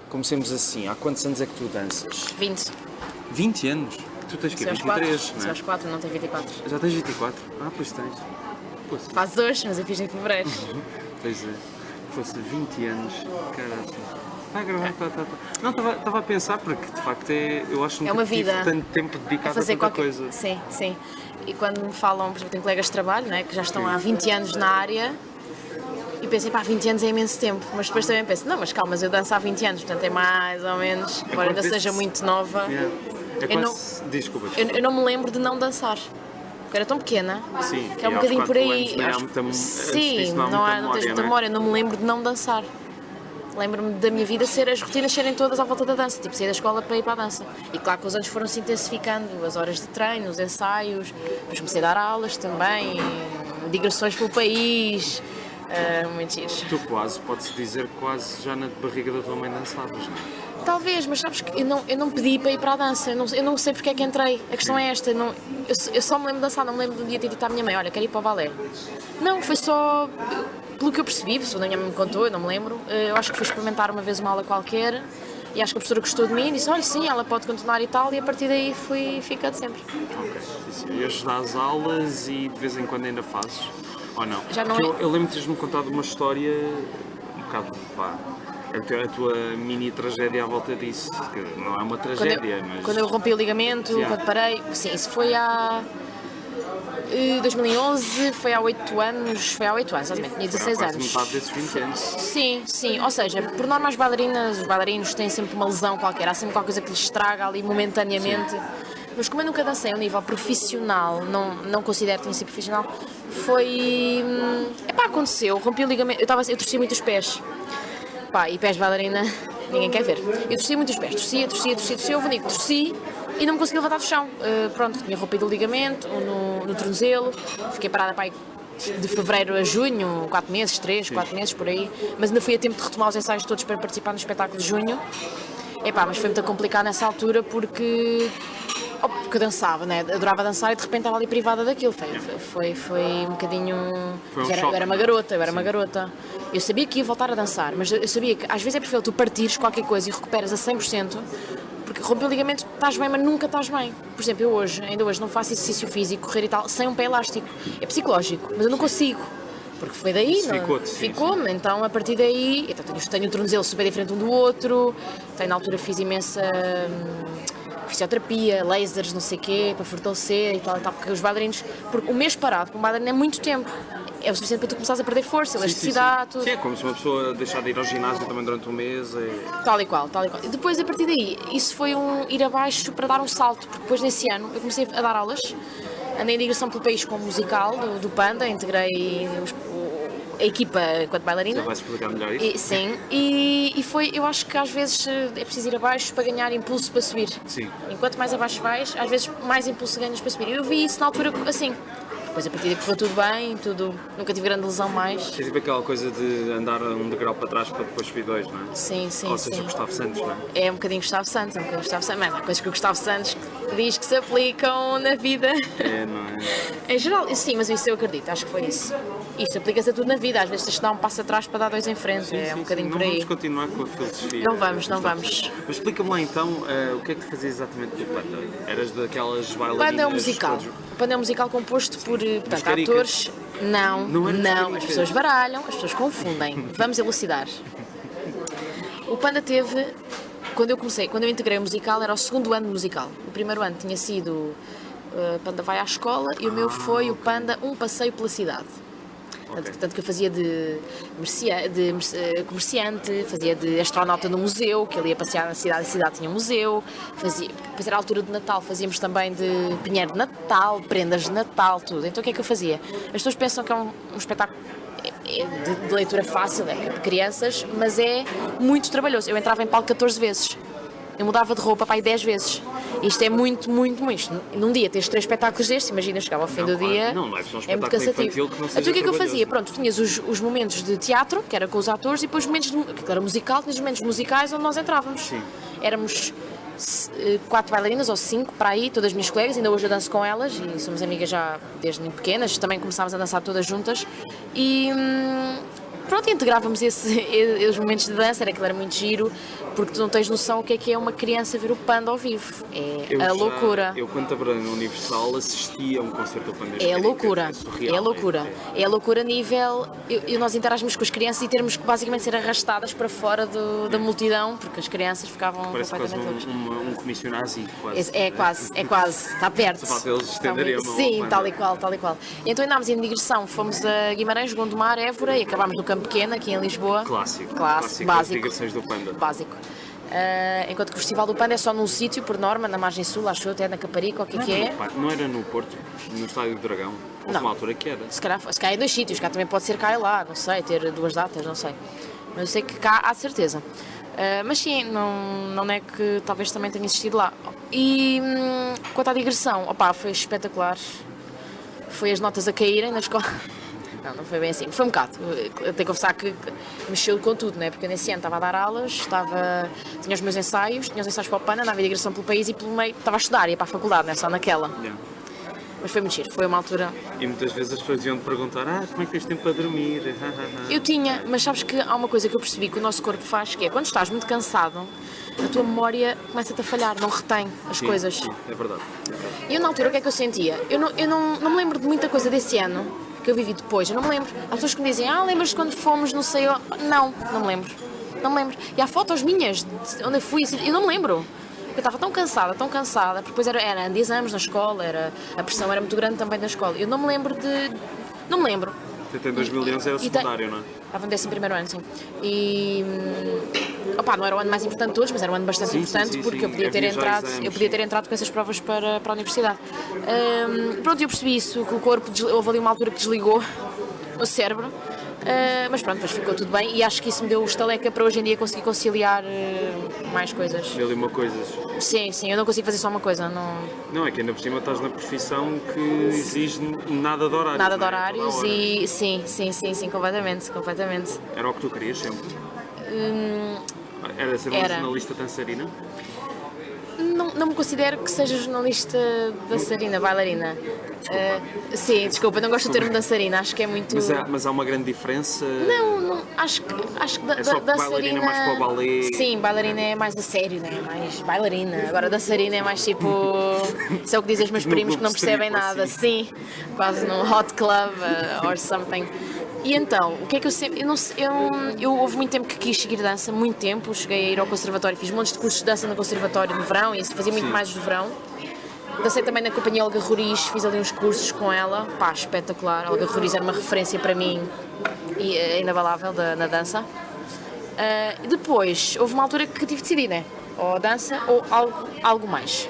comecemos assim. Há quantos anos é que tu danças? 20. 20 anos? Tu tens que São 23, não é? São os 4, não tenho 24. Já tens 24? Ah, pois tens. Pois, Faz hoje, mas eu fiz em fevereiro. pois é. Fosse 20 anos. Caraca. Está a gravar, tá. Não, estava a pensar porque de facto eu acho que É uma nunca tive vida tanto tempo dedicado a tanta coisa. Sim, sim. E quando me falam, por exemplo, tenho colegas de trabalho, né, que já estão há 20 anos na área, e pensei, 20 anos é imenso tempo. Mas depois também penso, não, mas calma, mas eu danço há 20 anos, portanto é mais ou menos, embora ainda seja muito nova. Yeah. É Eu quase... Desculpa. Eu não me lembro de não dançar. Porque era tão pequena, Sim, que é um bocadinho por aí. Sim, não tens muita memória, eu não me lembro de não dançar. Lembro-me da minha vida as rotinas serem todas à volta da dança, tipo sair da escola para ir para a dança. E claro que os anos foram se intensificando, as horas de treino, os ensaios, depois comecei a dar aulas também, digressões pelo país, muito giros. Tu quase, pode-se dizer, quase já na barriga da tua mãe dançavas, não é? Talvez, mas sabes que eu não pedi para ir para a dança, eu não sei porque é que entrei. A questão é esta, eu só me lembro de dançar, não me lembro de um dia ter dito à minha mãe, olha, quero ir para o balé. Não, foi só, pelo que eu percebi, se a minha mãe me contou, eu não me lembro, eu acho que fui experimentar uma vez uma aula qualquer e acho que a professora gostou de mim e disse, olha, sim, ela pode continuar e tal, e a partir daí fui ficando sempre. Ok, e hoje dás aulas e de vez em quando ainda fazes, ou não? Já não eu lembro de teres-me contado uma história um bocado, a tua mini tragédia à volta disso, que não é uma tragédia, mas... Quando eu rompi o ligamento, quando parei, sim, isso foi há 2011, foi há 8 anos, exatamente, tinha 16 anos. Metade desses 20 anos. Sim, ou seja, por norma as bailarinos têm sempre uma lesão qualquer, há sempre qualquer coisa que lhes estraga ali momentaneamente. Sim. Mas como eu nunca dancei a um nível profissional, não considero que tenha sido profissional, aconteceu, rompi o ligamento, eu torcia muito os pés. E pés de bailarina, ninguém quer ver. Eu torcia muito os pés, torcia, houve um dia que torci e não me consegui levantar do chão. Pronto, tinha rompido o ligamento no tornozelo, fiquei parada de fevereiro a junho, 4 meses, 4 meses por aí, mas ainda fui a tempo de retomar os ensaios todos para participar no espetáculo de junho. Mas foi muito complicado nessa altura porque eu dançava, né? Adorava dançar e de repente estava ali privada daquilo. Foi um bocadinho. Eu era uma garota. Eu sabia que ia voltar a dançar, mas eu sabia que às vezes é preferível tu partires qualquer coisa e recuperas a 100%, porque romper o ligamento estás bem, mas nunca estás bem. Por exemplo, eu ainda hoje não faço exercício físico, correr e tal, sem um pé elástico. É psicológico, mas eu não consigo. Porque foi daí, ficou-me, então a partir daí, tenho o tornozelo super diferente um do outro, na altura fiz imensa fisioterapia, lasers, não sei o quê, para fortalecer e tal, porque os bailarinos, porque o mês parado para um bailarino é muito tempo, é o suficiente para tu começares a perder força, elasticidade, tudo. Sim, é como se uma pessoa deixar de ir ao ginásio também durante um mês. Tal e qual. E depois, a partir daí, isso foi ir abaixo para dar um salto, porque depois nesse ano eu comecei a dar aulas, andei em digressão pelo país com o musical do Panda, integrei a equipa enquanto bailarina. Já vais explicar melhor isso? Sim, e foi, eu acho que às vezes é preciso ir abaixo para ganhar impulso para subir. Sim. Enquanto mais abaixo vais, às vezes mais impulso ganhas para subir. Eu vi isso na altura assim. Depois a partir daí correu tudo bem, nunca tive grande lesão mais. É tipo aquela coisa de andar um degrau para trás para depois subir 2, não é? Sim. Ou seja, Gustavo Santos, não é? É um bocadinho Gustavo Santos, mas há coisas que o Gustavo Santos diz que se aplicam na vida. Não é? Em geral, sim, mas isso eu acredito, acho que foi isso. Isto aplica-se a tudo na vida, às vezes tens de dar um passo atrás para dar 2 em frente, um bocadinho por aí. Não vamos continuar com a filosofia. Não vamos. Mas explica-me lá então, o que é que tu fazias exatamente com o Panda? Eras daquelas bailarinas... O Panda é um musical. O Panda é um musical composto por atores... Não, as pessoas baralham, as pessoas confundem. Vamos elucidar. O Panda teve... Quando eu integrei o musical, era o 2º ano de musical. O primeiro ano tinha sido Panda vai à escola e o meu foi o Panda Um Passeio pela Cidade. Tanto que eu fazia de comerciante, fazia de astronauta no museu, que ele ia passear na cidade, a cidade tinha um museu, depois era a altura de Natal, fazíamos também de pinheiro de Natal, prendas de Natal, tudo. Então o que é que eu fazia? As pessoas pensam que é um espetáculo de leitura fácil, é de crianças, mas é muito trabalhoso. Eu entrava em palco 14 vezes. Eu mudava de roupa para aí 10 vezes. Isto é muito. Num dia tens 3 espetáculos destes, imagina, chegava ao fim do dia. Não é um é muito cansativo. Então o que é que eu fazia? Pronto, tu tinhas os momentos de teatro, que era com os atores, e depois os momentos que era musical, tinhas os momentos musicais onde nós entrávamos. Sim. Éramos 4 bailarinas ou 5 para aí, todas as minhas colegas, ainda hoje eu danço com elas e somos amigas já desde muito pequenas, também começámos a dançar todas juntas. E pronto, integrávamos os momentos de dança, era que era muito giro, porque tu não tens noção o que é uma criança ver o Panda ao vivo. É loucura. Eu, quando trabalhei na Universal, assistia a um concerto do Panda. É loucura, surreal, é loucura. É loucura a nível. Nós interagimos com as crianças e termos que basicamente ser arrastadas para fora da multidão, porque as crianças ficavam Parece quase completamente loucas. um comício nazi, quase. É quase, está perto. Só falta eles estenderem a mão ao Sim, Panda. tal e qual. Então andámos em digressão, fomos a Guimarães, Gondomar, Évora e acabámos no Campo Pequeno, aqui em Lisboa. Clássico, Básico. as digressões do Panda. Básico. Enquanto que o Festival do Panda é só num sítio, por norma, na margem sul, acho eu, até na Caparica, o que é. Não era no Porto, no Estádio do Dragão? Houve Não. uma altura que era. Se calhar em dois sítios, cá também pode ser cá e lá, não sei, ter duas datas, não sei. Mas eu sei que cá há de certeza. Mas sim, não é que talvez também tenha existido lá. E quanto à digressão, foi espetacular. Foi as notas a caírem na escola. Não foi bem assim. Foi um bocado. Eu tenho que confessar que mexeu com tudo, né? Porque eu nesse ano estava a dar aulas, tinha os meus ensaios, tinha os ensaios para o PAN, andava em digressão pelo país e pelo meio estava a estudar, ia para a faculdade, né? Só naquela. Yeah. Mas foi muito giro, foi uma altura. E muitas vezes as pessoas iam-te perguntar: como é que tens tempo para dormir? Eu tinha, mas sabes que há uma coisa que eu percebi que o nosso corpo faz, que é quando estás muito cansado, a tua memória começa-te a falhar, não retém as coisas. Sim, é verdade. E eu na altura o que é que eu sentia? Eu não me lembro de muita coisa desse ano que eu vivi depois, eu não me lembro. Há pessoas que me dizem, lembras-te quando fomos, não sei, não me lembro. E há fotos minhas de onde eu fui, eu não me lembro. Eu estava tão cansada, porque depois era ano de exames na escola, a pressão era muito grande também na escola. Eu não me lembro. Até em 2011 é o secundário, não é? Estava no 11º ano, sim. E não era o ano mais importante de todos, mas era um ano bastante importante porque eu podia ter entrado com essas provas para a universidade. Pronto, eu percebi isso, que o corpo, houve ali uma altura que desligou o cérebro. Mas pronto, depois ficou tudo bem e acho que isso me deu estaleca para hoje em dia conseguir conciliar mais coisas. Mil e uma coisas. Sim, eu não consigo fazer só uma coisa. Não, é que ainda por cima estás na profissão que exige nada de horários. Nada de horários e sim, completamente. Era o que tu querias sempre? Era ser uma jornalista dançarina? Não me considero que seja jornalista dançarina, bailarina. Sim, desculpa, não gosto do termo dançarina, acho que é muito... Mas há uma grande diferença? Não, acho que é só dançarina... bailarina mais para o balé? Sim, bailarina é mais a sério, né? Mais bailarina. Agora dançarina é mais tipo... Isso é o que dizem os meus primos que não percebem nada. Sim, quase num hot club or something. E então, o que é que eu sempre... Eu houve muito tempo que quis seguir dança, muito tempo. Cheguei a ir ao conservatório, fiz montes de cursos de dança no conservatório no verão e fazia muito mais no verão. Dancei também na companhia Olga Roriz, fiz ali uns cursos com ela, espetacular. Olga Roriz era uma referência para mim e inabalável na dança. Depois, houve uma altura que tive de decidir, né? Ou dança ou algo mais.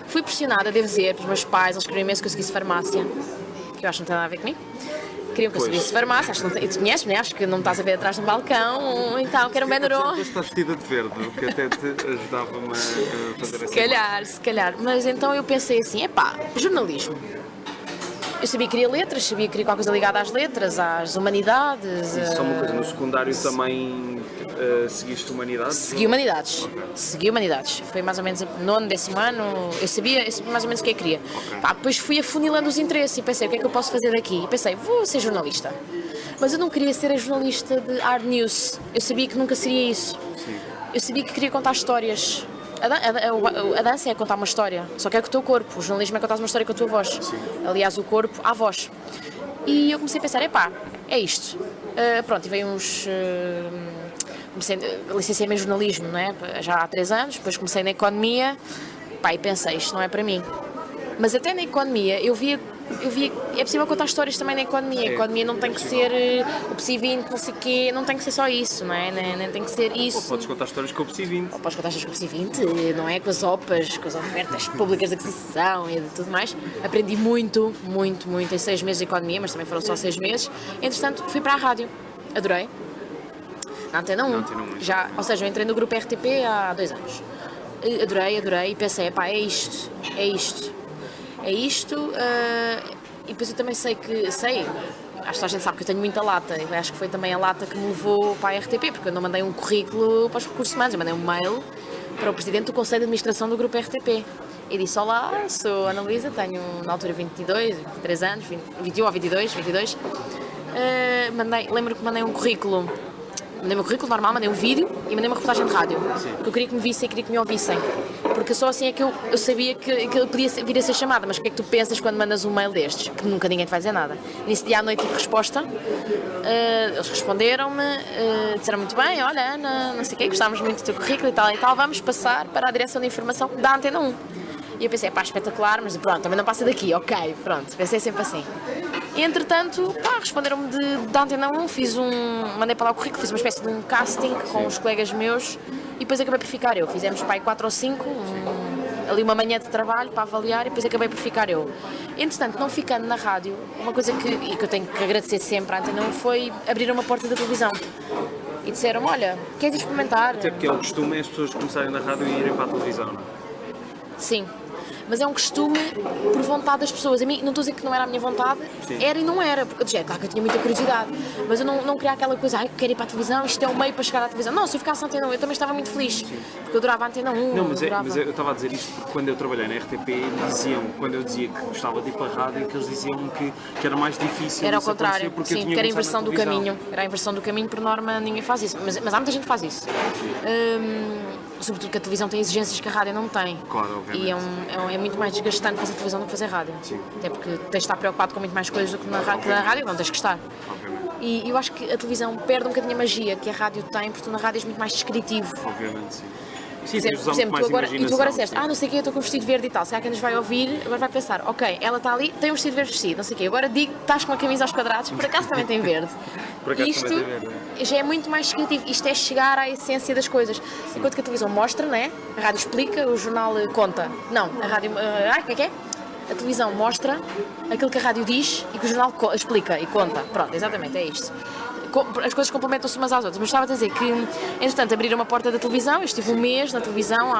Fui pressionada, devo dizer, pelos meus pais, eles queriam imenso que eu seguisse farmácia, que eu acho que não tem nada a ver comigo. Queriam que eu seguisse farmácia, acho que tu conheces, né? Acho que não me estás a ver atrás de um balcão, então, que era um Benarô. Estás vestida de verde, o que até te ajudava-me a fazer Se calhar, mas então eu pensei assim, jornalismo. Eu sabia que queria letras, sabia que queria qualquer coisa ligada às letras, às humanidades. Isso é uma coisa, no secundário também seguiste humanidades? Segui humanidades. Foi mais ou menos nono, 10º ano, eu sabia mais ou menos o que eu queria. Depois fui afunilando os interesses e pensei, o que é que eu posso fazer daqui? E pensei, vou ser jornalista. Mas eu não queria ser a jornalista de hard news, eu sabia que nunca seria isso. Sim. Eu sabia que queria contar histórias. A dança é contar uma história, só que é com o teu corpo. O jornalismo é contar uma história com a tua voz. Sim. Aliás, o corpo, a voz. E eu comecei a pensar, é isto. Pronto, e veio uns... licenciei-me em jornalismo, não é? Já há 3 anos, depois comecei na economia, e pensei, isto não é para mim. Mas até na economia, eu via é possível contar histórias também na economia. A economia não tem que ser o PSI 20, não sei o quê, não tem que ser só isso, não é? Nem tem que ser isso. Ou podes contar histórias com o PSI 20. Ou podes contar histórias com o PSI 20, não é? Com as OPAs, com as ofertas públicas de aquisição e de tudo mais. Aprendi muito em 6 meses de economia, mas também foram só 6 meses. Entretanto, fui para a rádio, adorei. Na Antena 1. Já, ou seja, eu entrei no grupo RTP há 2 anos. Adorei e pensei, é isto. E depois eu também sei, acho que a gente sabe que eu tenho muita lata, eu acho que foi também a lata que me levou para a RTP, porque eu não mandei um currículo para os recursos humanos, eu mandei um mail para o Presidente do Conselho de Administração do Grupo RTP. E disse, olá, sou a Ana Luísa, tenho na altura 23 anos, 21 ou 22, lembro que mandei um currículo. Mandei o meu currículo normal, mandei um vídeo e mandei uma reportagem de rádio. Porque eu queria que me vissem e queria que me ouvissem. Porque só assim é que eu sabia que ele podia vir a ser chamada. Mas o que é que tu pensas quando mandas um mail destes? Que nunca ninguém te vai dizer nada. Nesse dia à noite tive resposta. Eles responderam-me, disseram muito bem, olha Ana, não sei o quê, gostávamos muito do teu currículo e tal, vamos passar para a direção de informação da Antena 1. E eu pensei, pá, espetacular, mas pronto, também não passa daqui, ok, pronto, pensei sempre assim. E, entretanto, pá, responderam-me da Antena 1, mandei para lá o currículo, fiz uma espécie de um casting com os colegas meus e depois acabei por ficar eu. Fizemos, pá, 4 ou 5, ali uma manhã de trabalho para avaliar e depois acabei por ficar eu. Entretanto, não ficando na rádio, uma coisa que eu tenho que agradecer sempre à Antena 1 foi abrir uma porta da televisão. E disseram, olha, queres experimentar? Até porque é o costume as pessoas começarem na rádio e irem para a televisão, não é? Sim. Mas é um costume por vontade das pessoas. A mim, não estou a dizer que não era a minha vontade, era e não era, porque eu dizia, claro que eu tinha muita curiosidade, mas eu não queria aquela coisa, eu quero ir para a televisão, isto é um meio para chegar à televisão. Não, se eu ficasse na Antena 1, eu também estava muito feliz, porque eu adorava a Antena 1. Não, mas eu estava a dizer isto porque quando eu trabalhei na RTP, quando eu dizia que gostava de ir para a rádio, que eles diziam que era mais difícil. Era ao contrário, porque sim, que era a inversão do caminho. Era a inversão do caminho, por norma ninguém faz isso, mas há muita gente que faz isso. Sobretudo que a televisão tem exigências que a rádio não tem. Claro, obviamente. E é muito mais desgastante fazer televisão do que fazer rádio. Sim. Até porque tens de estar preocupado com muito mais coisas do que na rádio, não tens que estar. Obviamente. E eu acho que a televisão perde um bocadinho a magia que a rádio tem, porque tu na rádio és muito mais descritivo. Obviamente, sim. Sim, Por exemplo, tu agora disseste, não sei o que, eu estou com um vestido verde e tal, se calhar quem nos vai ouvir, agora vai pensar, ok, ela está ali, tem um vestido verde, não sei o quê, agora digo, estás com a camisa aos quadrados, por acaso também tem verde. Por acaso Isto também tem verde, já é muito mais descritivo, isto é chegar à essência das coisas. Enquanto que a televisão mostra, né? A rádio explica, o jornal conta. Não, a rádio, como é que é? A televisão mostra aquilo que a rádio diz e que o jornal explica e conta. Pronto, exatamente, é isto. As coisas complementam-se umas às outras, mas estava a dizer que, entretanto, abriram uma porta da televisão, eu estive um mês na televisão,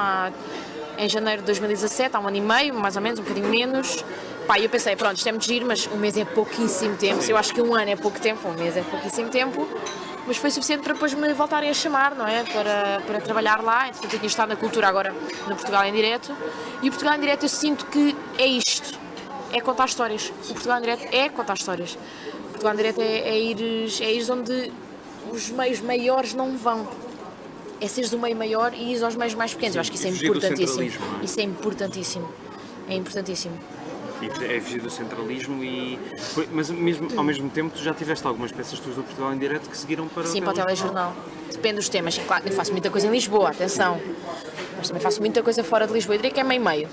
em janeiro de 2017, há 1 ano e meio, mais ou menos, um bocadinho menos. Pá, eu pensei, pronto, isto é muito giro, mas um mês é pouquíssimo tempo, eu acho que 1 ano é pouco tempo, um mês é pouquíssimo tempo, mas foi suficiente para depois me voltarem a chamar, não é, para trabalhar lá. Entretanto, eu tinha estado na Cultura, agora no Portugal em Direto, e o Portugal em Direto eu sinto que é isto, é contar histórias, o Portugal em Direto é contar histórias. Portugal em Direto é ires onde os meios maiores não vão. É seres do meio maior e ires aos meios mais pequenos. Eu acho que isso é importantíssimo. Isso é importantíssimo. É importantíssimo. E é fugir do centralismo mas mesmo, ao mesmo tempo tu já tiveste algumas peças tuas do Portugal em Direto que seguiram para Sim, para o telejornal. Depende dos temas. Claro, eu faço muita coisa em Lisboa, atenção. Mas também faço muita coisa fora de Lisboa. Eu diria que é meio-meio.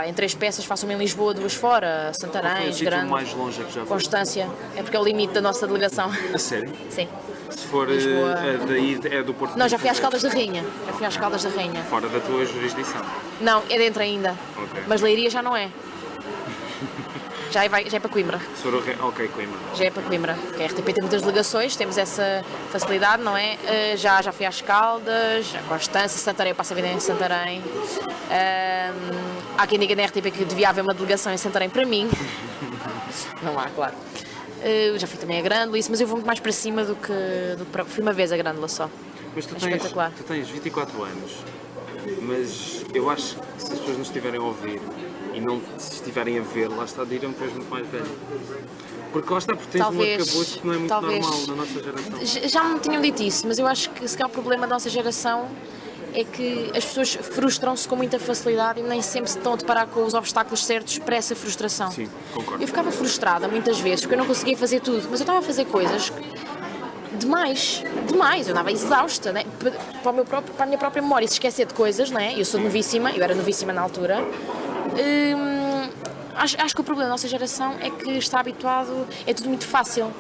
Em 3 peças faço uma em Lisboa, 2 fora, Santarém, Grande, mais longe que já Constância, é porque é o limite da nossa delegação. A sério? Sim. Se for Lisboa... daí é do Porto. Não, já fui às Caldas da Rainha. Fora da tua jurisdição? Não, é dentro ainda. Okay. Mas Leiria já não é. Já é para Coimbra. Ok, Coimbra. Já é para Coimbra, porque a RTP tem muitas delegações, temos essa facilidade, não é? Já fui às Caldas, a Constância, Santarém, eu passo a vida em Santarém. Há quem diga na RTP que devia haver uma delegação em Santarém para mim. Não há, claro. Já fui também a Grândola, mas eu vou muito mais para cima do que para... Fui uma vez a Grândola só. Mas tu tens 24 anos, mas eu acho que se as pessoas nos estiverem a ouvir e não se estiverem a ver, lá está, diriam que tu és muito mais velho. Porque lá está, porque tens um arcabouço que não é muito normal na nossa geração. Já me tinham dito isso, mas eu acho que se calhar o problema da nossa geração é que as pessoas frustram-se com muita facilidade e nem sempre se estão a deparar com os obstáculos certos para essa frustração. Sim, concordo. Eu ficava frustrada muitas vezes porque eu não conseguia fazer tudo, mas eu estava a fazer coisas demais, eu andava exausta, né? Para a minha própria memória, se esquecer de coisas, né? Eu sou novíssima, eu era novíssima na altura. Acho que o problema da nossa geração é que está habituado, é tudo muito fácil.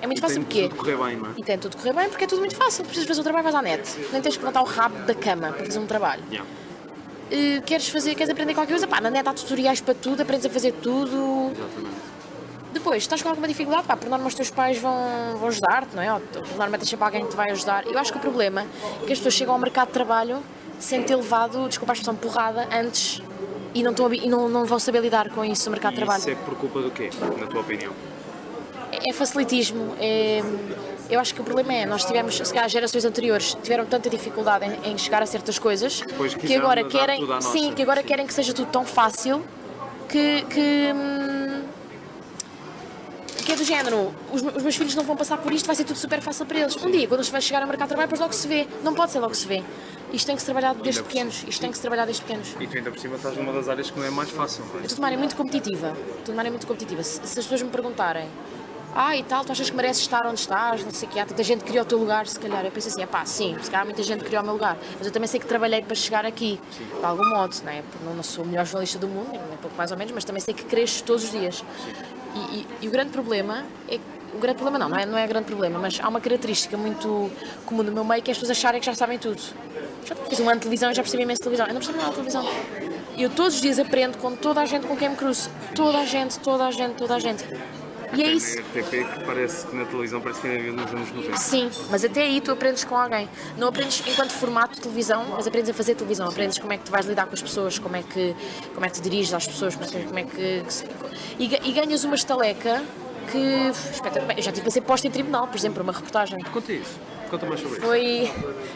É muito fácil porque... tem tudo correr bem, não é? E tem tudo correr bem porque é tudo muito fácil. Precisas fazer um trabalho, vais à net. Nem tens que levantar o rabo da cama para fazer um trabalho. Yeah. Queres aprender qualquer coisa? Pá, na net há tutoriais para tudo, aprendes a fazer tudo. Exatamente. Depois, estás com alguma dificuldade, pá, por norma os teus pais vão ajudar-te, não é? Ou por norma tens sempre alguém que te vai ajudar. Eu acho que o problema é que as pessoas chegam ao mercado de trabalho sem ter levado, desculpa a expressão, porrada antes e não vão saber lidar com isso no mercado de trabalho. Isso é por culpa do quê, na tua opinião? É facilitismo. Eu acho que o problema é, nós tivemos, se calhar, gerações anteriores tiveram tanta dificuldade em chegar a certas coisas que agora querem que seja tudo tão fácil que é do género, os meus filhos não vão passar por isto, vai ser tudo super fácil para eles. Um dia, quando eles vão chegar a mercado de trabalho, depois logo se vê. Não pode ser logo se vê. Isto tem que se trabalhar desde pequenos. Isto tem que se trabalhar desde pequenos. E tu ainda por cima estás numa das áreas que não é mais fácil. Eu estou de uma área muito competitiva. Se as pessoas me perguntarem, e tal, tu achas que mereces estar onde estás, não sei o que, há tanta gente que criou o teu lugar, se calhar. Eu penso assim, sim, se calhar muita gente criou o meu lugar, mas eu também sei que trabalhei para chegar aqui, de algum modo, não é? Não sou o melhor jornalista do mundo, nem pouco mais ou menos, mas também sei que cresço todos os dias. E o grande problema é o grande problema não é grande problema, mas há uma característica muito comum no meu meio, que é as pessoas acharem que já sabem tudo. Já fiz um ano de televisão e já percebi imenso de televisão. Eu não percebo nada de televisão. E eu todos os dias aprendo com toda a gente com quem me cruzo. Toda a gente. E é isso. Na RTP que parece que na televisão parece que ainda vive nos anos 90. Sim, mas até aí tu aprendes com alguém. Não aprendes enquanto formato de televisão, mas aprendes a fazer televisão. Aprendes como é que tu vais lidar com as pessoas, como é que te diriges às pessoas, e ganhas uma estaleca que... Eu já tive para ser posta em tribunal, por exemplo, uma reportagem. Conta isso. Conta mais sobre isso.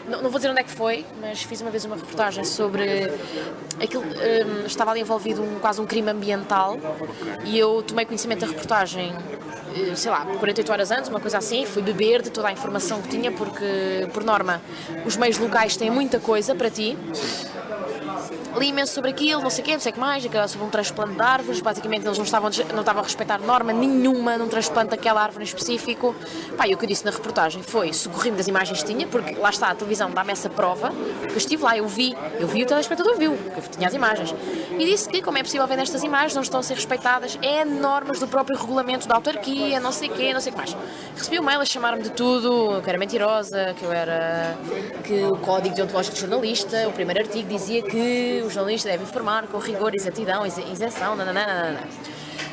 Não vou dizer onde é que foi, mas fiz uma vez uma reportagem sobre aquilo. Estava ali envolvido quase um crime ambiental, e eu tomei conhecimento da reportagem, sei lá, 48 horas antes, uma coisa assim. Fui beber de toda a informação que tinha, porque, por norma, os meios locais têm muita coisa para ti. Li imenso sobre aquilo, não sei o que mais, sobre um transplante de árvores. Basicamente eles não estavam a respeitar norma nenhuma num transplante daquela árvore em específico. E o que eu disse na reportagem foi, socorri-me das imagens que tinha, porque lá está, a televisão dá-me essa prova, porque eu estive lá, eu vi, o telespectador viu, que eu tinha as imagens. E disse que, como é possível ver nestas imagens, não estão a ser respeitadas normas do próprio regulamento da autarquia, não sei o que mais. Recebi um mail a chamar-me de tudo, que eu era mentirosa, que o código deontológico de jornalista, o primeiro artigo dizia que o jornalista deve informar com rigor, exatidão, isenção, nananana.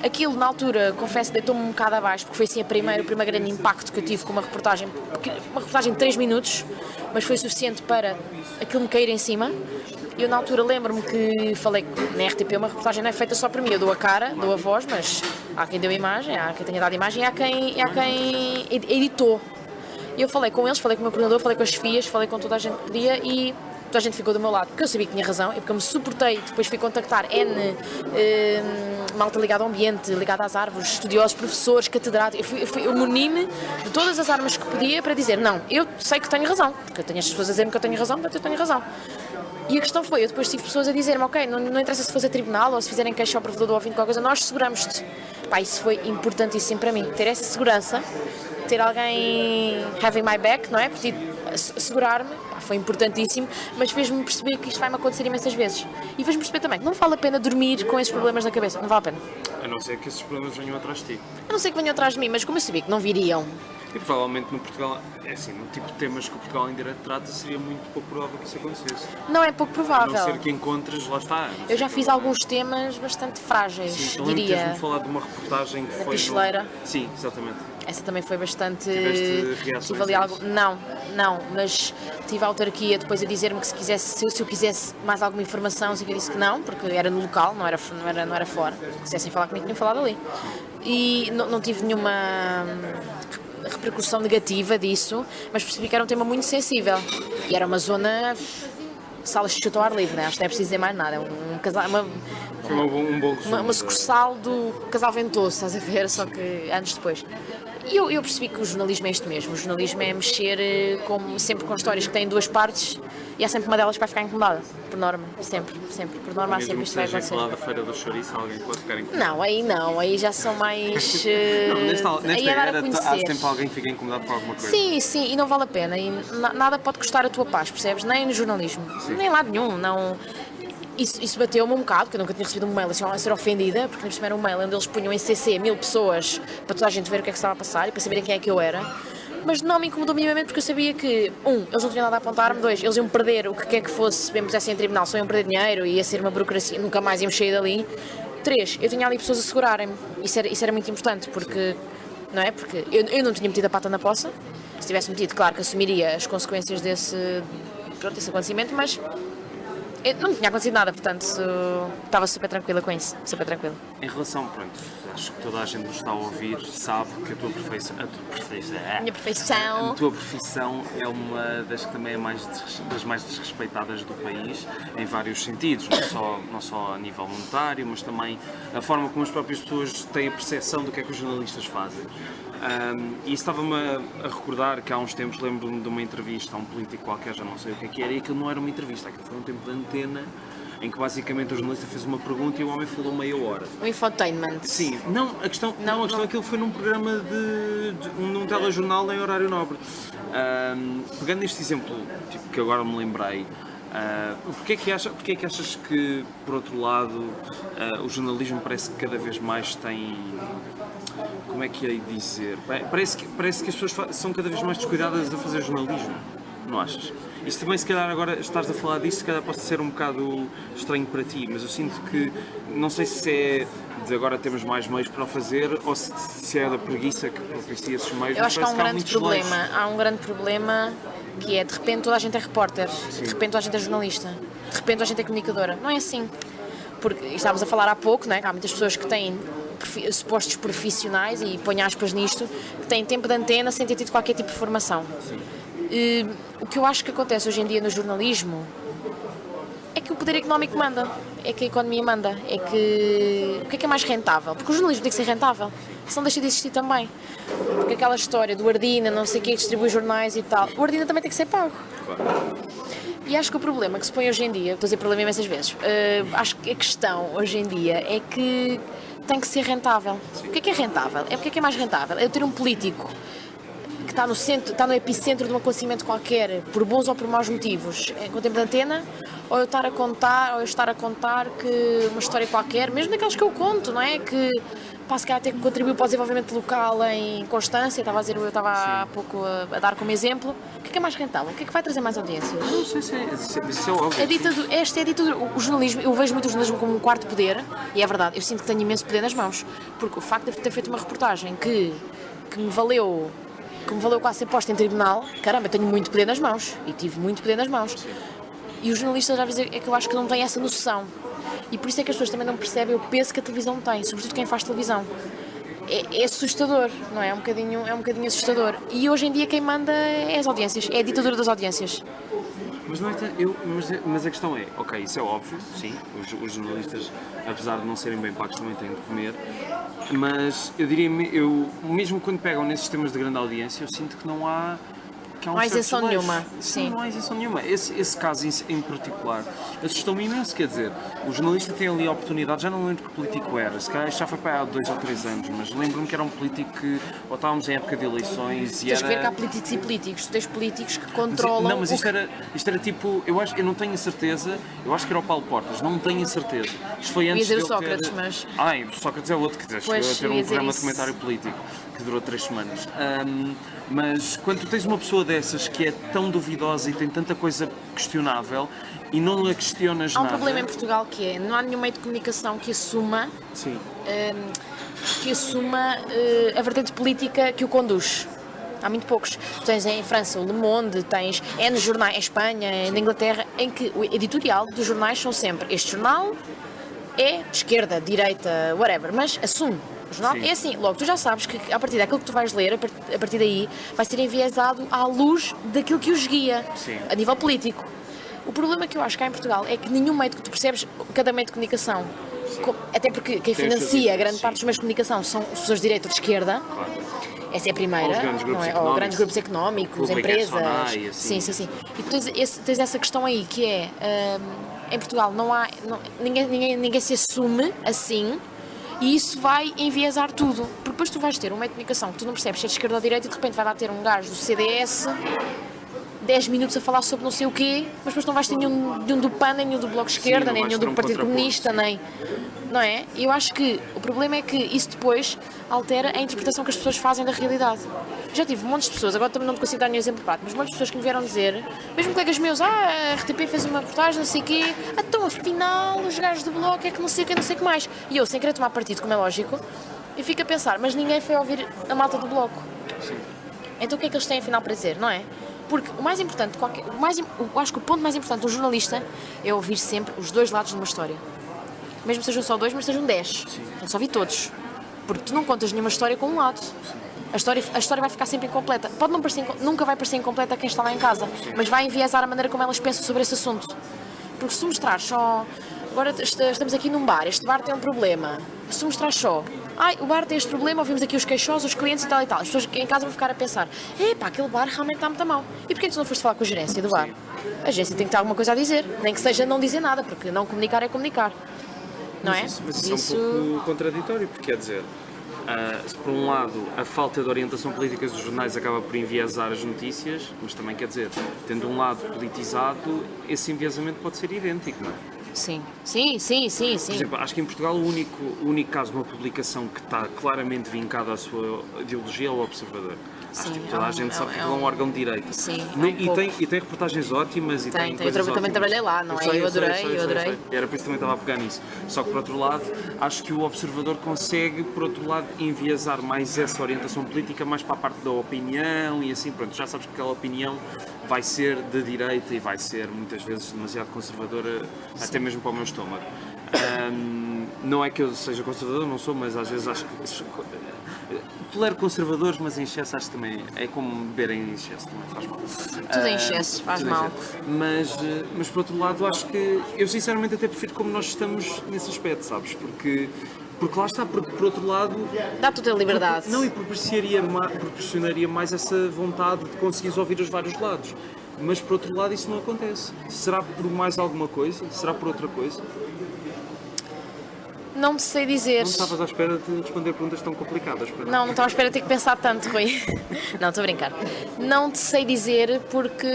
Aquilo, na altura, confesso, deitou-me um bocado abaixo, porque foi assim o primeiro grande impacto que eu tive com uma reportagem de 3 minutos, mas foi suficiente para aquilo me cair em cima. Eu, na altura, lembro-me que falei na RTP, uma reportagem não é feita só para mim, eu dou a cara, dou a voz, mas há quem deu a imagem, há quem tenha dado a imagem e há quem editou. E eu falei com eles, falei com o meu coordenador, falei com as FIAs, falei com toda a gente que podia, e toda a gente ficou do meu lado, porque eu sabia que tinha razão e porque eu me suportei. Depois fui contactar malta ligada ao ambiente, ligada às árvores, estudiosos, professores, catedráticos. Eu muni-me de todas as armas que podia para dizer, não, eu sei que tenho razão, porque eu tenho as pessoas a dizer-me que eu tenho razão, portanto eu tenho razão. E a questão foi, eu depois tive pessoas a dizer-me, ok, não interessa se fosse a tribunal ou se fizerem queixa ao provedor do ouvinte, qualquer coisa, nós seguramos-te. Isso foi importantíssimo para mim, ter essa segurança, ter alguém having my back, não é? Segurar-me, foi importantíssimo, mas fez-me perceber que isto vai-me acontecer imensas vezes. E fez-me perceber também que não vale a pena dormir com esses problemas na cabeça, não vale a pena. A não ser que esses problemas venham atrás de ti. A não ser que venham atrás de mim, mas como eu sabia que não viriam. E provavelmente no Portugal, no tipo de temas que o Portugal em direto trata, seria muito pouco provável que isso acontecesse. Não é pouco provável. A não ser que encontres, lá está. Eu já fiz alguns temas bastante frágeis, sim, diria. Sim, falar de uma reportagem que da foi Picheleira. Sim, exatamente. Essa também foi bastante... Tiveste reações? Tive ali algo... Não, mas tive a autarquia depois a dizer-me que se eu quisesse mais alguma informação, eu disse que não, porque era no local, não era fora. Se quisessem falar comigo, tinham falado ali. E não tive nenhuma repercussão negativa disso, mas percebi que era um tema muito sensível. E era uma zona... salas de chuto ao ar livre, né? Acho que não é preciso dizer mais nada. Foi um bom resumo. Uma sucursal do Casal Ventoso, estás a ver? Só que anos depois. E eu percebi que o jornalismo é isto mesmo. O jornalismo é mexer sempre com histórias que têm duas partes e há sempre uma delas que vai ficar incomodada. Por norma, sempre. Por norma há sempre isto vai acontecer. Mesmo que seja falar da Feira do Chouriço, alguém pode ficar incomodado. Não, aí já são mais... nesta aí é dar a conhecer. Há sempre alguém que fica incomodado com alguma coisa. Sim, e não vale a pena. E nada pode custar a tua paz, percebes? Nem no jornalismo, nem em lado nenhum, não... Isso bateu-me um bocado, porque eu nunca tinha recebido um mail assim, a ser ofendida, porque neste era um mail onde eles punham em CC 1000 pessoas para toda a gente ver o que é que estava a passar e para saberem quem é que eu era. Mas não me incomodou minimamente porque eu sabia que, eles não tinham nada a apontar-me, 2, eles iam perder o que quer que fosse, se bem me pusessem em tribunal, só iam perder dinheiro e ia ser uma burocracia, nunca mais íamos sair dali. 3, eu tinha ali pessoas a segurarem-me, isso era muito importante, porque, não é? Porque eu não tinha metido a pata na poça, se tivesse metido, claro que assumiria as consequências desse acontecimento, mas Não me tinha acontecido nada, portanto estava super tranquila com isso, super tranquila. Em relação, pronto, acho que toda a gente nos está a ouvir, sabe que a tua profissão é uma das que também é das mais desrespeitadas do país, em vários sentidos, não só a nível monetário, mas também a forma como as próprias pessoas têm a percepção do que é que os jornalistas fazem. E estava-me a recordar que há uns tempos lembro-me de uma entrevista a um político qualquer, já não sei o que era, e aquilo não era uma entrevista, aquilo foi um tempo de antena em que basicamente o jornalista fez uma pergunta e o homem falou meia hora. Um infotainment. Sim, a questão aquilo foi num programa num telejornal em horário nobre. Pegando este exemplo, tipo, que agora me lembrei, porque é que achas que, por outro lado, o jornalismo parece que cada vez mais tem... Como é que é dizer? Parece que as pessoas são cada vez mais descuidadas a fazer jornalismo, não achas? Isto também, se calhar, agora estás a falar disso, se calhar pode ser um bocado estranho para ti, mas eu sinto que, não sei se é de agora temos mais meios para o fazer ou se é da preguiça que propicia esses meios. Eu acho que há um grande problema. Há um grande problema que é, de repente, toda a gente é repórter, de repente toda a gente é jornalista, de repente toda a gente é comunicadora. Não é assim. Porque estávamos a falar há pouco, não é? Que há muitas pessoas que têm supostos profissionais, e põe aspas nisto, que têm tempo de antena sem ter tido qualquer tipo de formação. O que eu acho que acontece hoje em dia no jornalismo é que o poder económico manda, é que a economia manda, o que é mais rentável? Porque o jornalismo tem que ser rentável, senão deixa de existir também. Porque aquela história do Ardina, não sei o que, distribui jornais e tal, o Ardina também tem que ser pago. E acho que o problema que se põe hoje em dia, estou a dizer problema imensas vezes, acho que a questão hoje em dia é que tem que ser rentável. O que é rentável? Porque é que é mais rentável? É eu ter um político que está no centro, está no epicentro de um acontecimento qualquer, por bons ou por maus motivos, com tempo de antena, ou eu estar a contar que uma história qualquer, mesmo daquelas que eu conto, não é? Que se calhar até contribuiu para o desenvolvimento local em Constância, eu estava há pouco a dar como exemplo. O que é mais rentável? O que é que vai trazer mais audiências? Não sei se é óbvio. Esta é a ditadura. O jornalismo, eu vejo muito o jornalismo como um quarto poder, e é verdade, eu sinto que tenho imenso poder nas mãos, porque o facto de ter feito uma reportagem que me valeu quase ser posta em tribunal, caramba, eu tenho muito poder nas mãos, e tive muito poder nas mãos. E os jornalistas, às vezes, é que eu acho que não têm essa noção. E por isso é que as pessoas também não percebem o peso que a televisão tem, sobretudo quem faz televisão. É assustador, não é? É um bocadinho assustador. E hoje em dia quem manda é as audiências, é a ditadura das audiências. Mas, mas a questão é, ok, isso é óbvio, sim, os jornalistas, apesar de não serem bem pagos, também têm de comer, mas eu diria, mesmo quando pegam nesses temas de grande audiência, eu sinto que não há... Não há isenção nenhuma. Sim, não há isenção nenhuma. Esse caso em particular assustou-me imenso, quer dizer, o jornalista tem ali a oportunidade, já não lembro que político era, se calhar já foi para há 2 ou 3 anos, mas lembro-me que era um político que, ou estávamos em época de eleições e tens que ver que há políticos e políticos, tu tens políticos que controlam... Mas isto era tipo, eu não tenho a certeza, eu acho que era o Paulo Portas, não tenho a certeza. Isto foi antes de Sócrates, mas... o Sócrates é outro que chegou a ter um programa de comentário político que durou 3 semanas. Mas quando tu tens uma pessoa dessas que é tão duvidosa e tem tanta coisa questionável e não a questionas nada... Há um problema em Portugal que é, não há nenhum meio de comunicação que assuma, a vertente política que o conduz. Há muito poucos. Tu tens em França o Le Monde, nos jornais, em Espanha, na Inglaterra, em que o editorial dos jornais são sempre este jornal é de esquerda, direita, whatever, mas assume. O jornal é assim, logo tu já sabes que a partir daquilo que tu vais ler, a partir daí vai ser enviesado à luz daquilo que os guia, a nível político. O problema que eu acho que há em Portugal é que nenhum meio que tu percebes, cada meio de comunicação, até porque quem financia a grande parte dos meios de comunicação são as pessoas de direita ou de esquerda. Essa é a primeira, ou grandes grupos económicos, empresas. Sim. E tu tens essa questão aí que é, em Portugal ninguém se assume assim. E isso vai enviesar tudo, porque depois tu vais ter um meio de comunicação que tu não percebes se é de esquerda ou de direita e de repente vai lá ter um gajo do CDS 10 minutos a falar sobre não sei o quê, mas depois não vais ter nenhum do PAN, nem nenhum do Bloco de Esquerda, nem nenhum do Partido Comunista, nem... Não é? E eu acho que o problema é que isso depois altera a interpretação que as pessoas fazem da realidade. Já tive montes de pessoas, agora também não te consigo dar nenhum exemplo prático, mas montes de pessoas que me vieram dizer, mesmo colegas meus, a RTP fez uma reportagem, não sei o quê, então afinal os gajos do Bloco é que não sei o que, não sei o que mais. E eu, sem querer tomar partido, como é lógico, eu fico a pensar, mas ninguém foi ouvir a malta do Bloco. Sim. Então o que é que eles têm afinal para dizer, não é? Porque o mais importante, eu acho que o ponto mais importante do jornalista é ouvir sempre os dois lados de uma história. Mesmo que sejam só 2, mas sejam 10. Tem que só ouvir todos. Porque tu não contas nenhuma história com um lado. A história vai ficar sempre incompleta. Pode não parecer, nunca vai parecer incompleta a quem está lá em casa, mas vai enviesar a maneira como elas pensam sobre esse assunto. Porque se tu mostrares só... Agora estamos aqui num bar, este bar tem um problema. Se tu mostrares só... o bar tem este problema, ouvimos aqui os queixosos, os clientes e tal e tal. As pessoas em casa vão ficar a pensar: aquele bar realmente está muito mal. E porquê tu não foste falar com a gerência do bar? A gerência tem que ter alguma coisa a dizer, nem que seja não dizer nada, porque não comunicar é comunicar. Não é? Mas isso é um pouco contraditório, porque quer dizer, se por um lado a falta de orientação política dos jornais acaba por enviesar as notícias, mas também quer dizer, tendo um lado politizado, esse enviesamento pode ser idêntico, não é? Sim. Por exemplo, acho que em Portugal o único caso de uma publicação que está claramente vincada à sua ideologia é o Observador. Acho que toda a gente sabe que é um órgão de direito. Sim, e tem reportagens ótimas e tem coisas eu também trabalhei lá, não é? Eu adorei. Era por isso que também estava a pegar nisso. Só que por outro lado, acho que o Observador consegue, por outro lado, enviesar mais essa orientação política mais para a parte da opinião e assim, pronto, já sabes que aquela opinião vai ser de direita e vai ser muitas vezes demasiado conservadora, até mesmo para o meu estômago. Não é que eu seja conservador, não sou, mas às vezes acho que tolero conservadores, mas em excesso acho que também é como beber em excesso, também faz mal. Tudo em excesso faz mal. Mas por outro lado, acho que eu sinceramente até prefiro como nós estamos nesse aspecto, sabes? Porque lá está, porque por outro lado... Dá-te a liberdade. Não, e proporcionaria mais essa vontade de conseguires ouvir os vários lados. Mas por outro lado isso não acontece. Será por mais alguma coisa? Será por outra coisa? Não te sei dizer. Não estavas à espera de responder perguntas tão complicadas? Não estava à espera de ter que pensar tanto, Rui. Não, estou a brincar. Não te sei dizer porque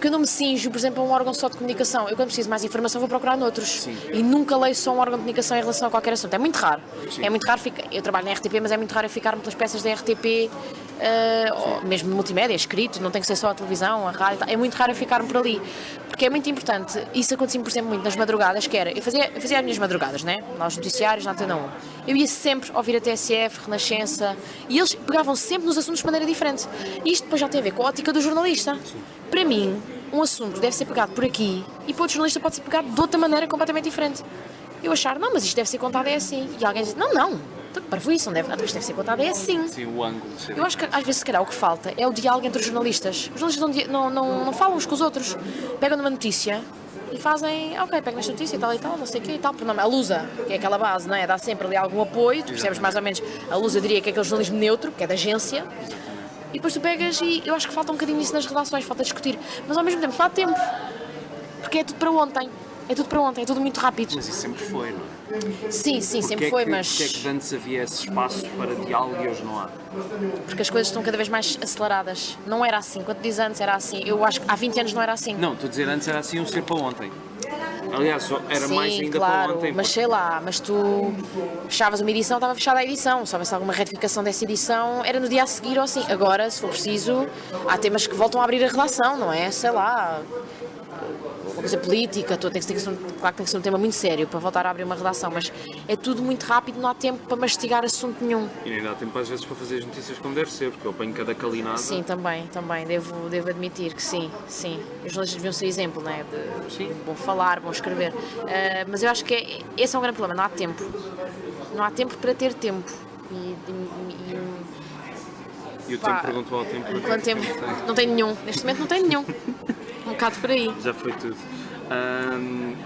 eu não me cinjo, por exemplo, a um órgão só de comunicação. Eu, quando preciso de mais informação, vou procurar noutros. Sim. E nunca leio só um órgão de comunicação em relação a qualquer assunto. É muito raro. Sim. É muito raro. Eu trabalho na RTP, mas é muito raro eu ficar-me pelas peças da RTP, ou mesmo de multimédia, escrito, não tem que ser só a televisão, a rádio. É muito raro eu ficar-me por ali. Porque é muito importante. Isso acontecia, por exemplo, muito nas madrugadas, que era... Eu fazia as minhas madrugadas, né? Nos noticiários, na Antena 1. Eu ia sempre ouvir a TSF, Renascença, e eles pegavam sempre nos assuntos de maneira diferente. E isto depois já tem a ver com a ótica do jornalista. Para mim, um assunto deve ser pegado por aqui e para outro jornalista pode ser pegado de outra maneira completamente diferente. Eu achar, não, mas isto deve ser contado é assim. E alguém diz, não, para isso não deve, não, isto deve ser contado é assim. Sim, o ângulo. Eu acho que às vezes, se calhar, o que falta é o diálogo entre os jornalistas. Os jornalistas não falam uns com os outros. Pegam numa notícia e fazem, pega nesta notícia e tal, não sei o quê e tal. Por nome, a Lusa, que é aquela base, não é? Dá sempre ali algum apoio, tu percebes mais ou menos. A Lusa diria que é aquele jornalismo neutro, que é da agência. E depois tu pegas e eu acho que falta um bocadinho isso nas redações, falta discutir. Mas ao mesmo tempo não há tempo. Porque é tudo para ontem. É tudo muito rápido. Mas isso sempre foi, não é? Sim, sempre foi, mas... Porquê é que antes havia esse espaço para diálogo e hoje não há? Porque as coisas estão cada vez mais aceleradas. Não era assim. Quando diz antes era assim. Eu acho que há 20 anos não era assim. Não, estou a dizer antes era assim, um ser para ontem. Aliás, era sim, mais ainda claro, para ontem. Mas sei lá, mas tu fechavas uma edição, estava fechada a edição. Se houvesse alguma retificação dessa edição, era no dia a seguir ou assim. Agora, se for preciso, há temas que voltam a abrir a redação, não é? Sei lá, uma coisa política, claro que tem que ser um tema muito sério para voltar a abrir uma redação, mas é tudo muito rápido, não há tempo para mastigar assunto nenhum. E nem dá tempo às vezes para fazer as notícias como deve ser, porque eu apanho cada calinada. Sim, também, devo admitir que sim. Os jornalistas deviam ser exemplo, não é? De bom falar, bom escrever. Mas eu acho que esse é um grande problema, não há tempo. Não há tempo para ter tempo. E o tempo perguntou ao tempo. Quanto tempo? Não tem nenhum. Neste momento não tem nenhum. Um bocado por aí. Já foi tudo.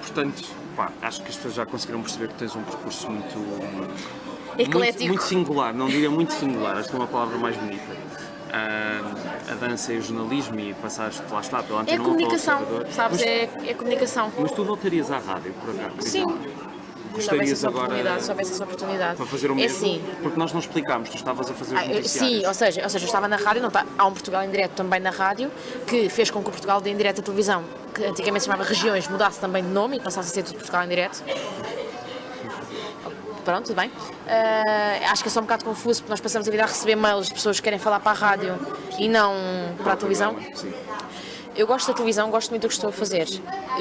Portanto, acho que as pessoas já conseguiram perceber que tens um percurso muito eclético. Muito singular, não diria muito singular, acho que é uma palavra mais bonita. A dança e o jornalismo e passaste, lá está, pela Antena 1 para o Observador. Sabes, é comunicação. Mas tu voltarias à rádio, por acaso? Sim. Gostarias agora se houvesse essa oportunidade. Para fazer o mesmo? Sim. Porque nós não explicámos, tu estavas a fazer os noticiários. Sim, ou seja, eu estava na rádio, há um Portugal em Direto também na rádio, que fez com que o Portugal em Direto da televisão, que antigamente se chamava Regiões, mudasse também de nome e passasse a ser tudo Portugal em Direto. Pronto, tudo bem. Acho que é só um bocado confuso, porque nós passamos a vida a receber mails de pessoas que querem falar para a rádio e não para a televisão. Sim. eu gosto da televisão, gosto muito do que estou a fazer.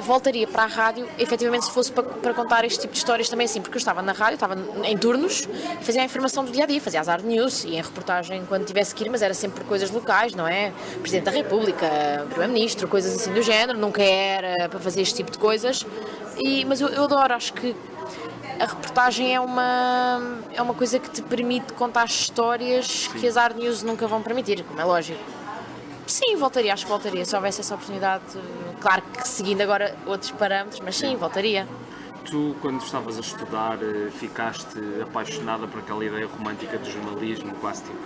Voltaria para a rádio, efetivamente, se fosse para contar este tipo de histórias também assim, porque eu estava na rádio, estava em turnos, fazia a informação do dia-a-dia, fazia as hard news e em reportagem quando tivesse que ir, mas era sempre por coisas locais, não é? Presidente da República, Primeiro-Ministro, coisas assim do género, nunca era para fazer este tipo de coisas. Mas eu adoro, acho que a reportagem é uma coisa que te permite contar histórias que as hard news nunca vão permitir, como é lógico. Sim, voltaria, acho que voltaria, se houvesse essa oportunidade, claro que seguindo agora outros parâmetros, mas sim, voltaria. Tu, quando estavas a estudar, ficaste apaixonada por aquela ideia romântica do jornalismo, quase tipo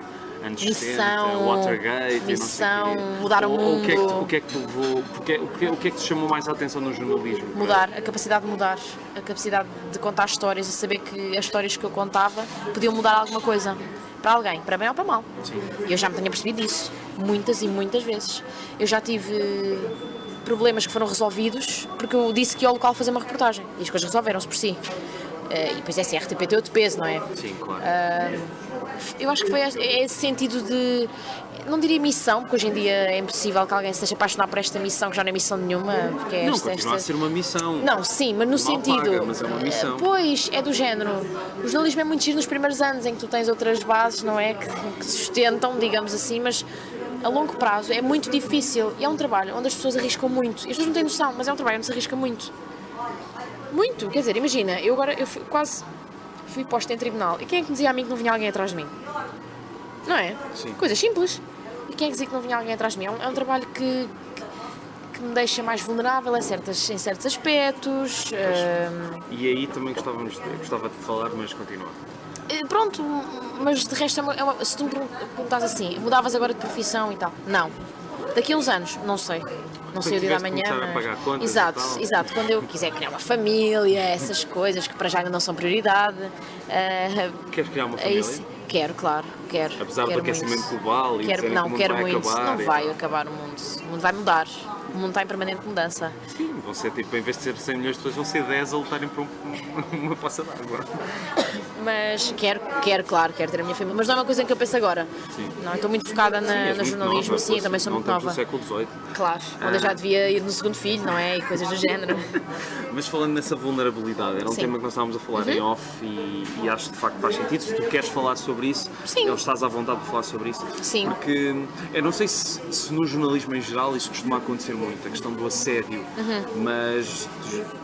anos 70, Watergate, missão, e não sei o quê. mudar o mundo. O que é que te levou, o que é que te chamou mais a atenção no jornalismo? Mudar, a capacidade de mudar, a capacidade de contar histórias e saber que as histórias que eu contava podiam mudar alguma coisa. Para alguém, para bem ou para mal. E eu já me tinha percebido isso, muitas e muitas vezes. Eu já tive problemas que foram resolvidos porque eu disse que ia ao local fazer uma reportagem e as coisas resolveram-se por si. E depois é assim, RTP tem outro peso, não é? Sim, claro. Eu acho que foi esse sentido de, não diria missão, porque hoje em dia é impossível que alguém se deixe apaixonar por esta missão, que já não é missão nenhuma. Porque é não, continua a ser uma missão. Não, sim, mas no sentido... Paga, mas é uma missão. Pois, é do género. O jornalismo é muito giro nos primeiros anos, em que tu tens outras bases, não é? Que sustentam, digamos assim, mas a longo prazo é muito difícil. E é um trabalho onde as pessoas arriscam muito. E as pessoas não têm noção, mas é um trabalho onde se arrisca muito. Muito, quer dizer, imagina, eu quase fui posta em tribunal. E quem é que me dizia a mim que não vinha alguém atrás de mim? Não é? Sim. Coisas simples. E quem é que dizia que não vinha alguém atrás de mim? É um trabalho que me deixa mais vulnerável em certos aspectos. E aí também gostava de falar, mas continua. Pronto, mas de resto, se tu me perguntas assim, mudavas agora de profissão e tal? Não. Daqui a uns anos, não sei. Não sei o dia da manhã. A pagar contas exato. Quando eu quiser criar uma família, essas coisas que para já ainda não são prioridade. Queres criar uma família? Quero, claro, quero. Apesar do aquecimento global e quero, dizer não, que o mundo quero vai muito. acabar. Não vai acabar o mundo. O mundo vai mudar. O mundo está em permanente mudança. Sim, vão ser tipo, em vez de ser 100 milhões de pessoas, vão ser 10 a lutarem por uma poça d'água. Mas quero ter a minha família. Mas não é uma coisa em que eu penso agora. Sim. Não, estou muito focada no jornalismo, nova, sim, também sou muito nova. No século XVIII. Claro, onde eu já devia ir no segundo filho, não é? E coisas do género. Mas falando nessa vulnerabilidade, era um tema que nós estávamos a falar em off e acho que de facto faz sentido. Se tu queres falar sobre isso, estás à vontade de falar sobre isso. Sim. Porque eu não sei se no jornalismo em geral isso costuma acontecer muito, a questão do assédio, mas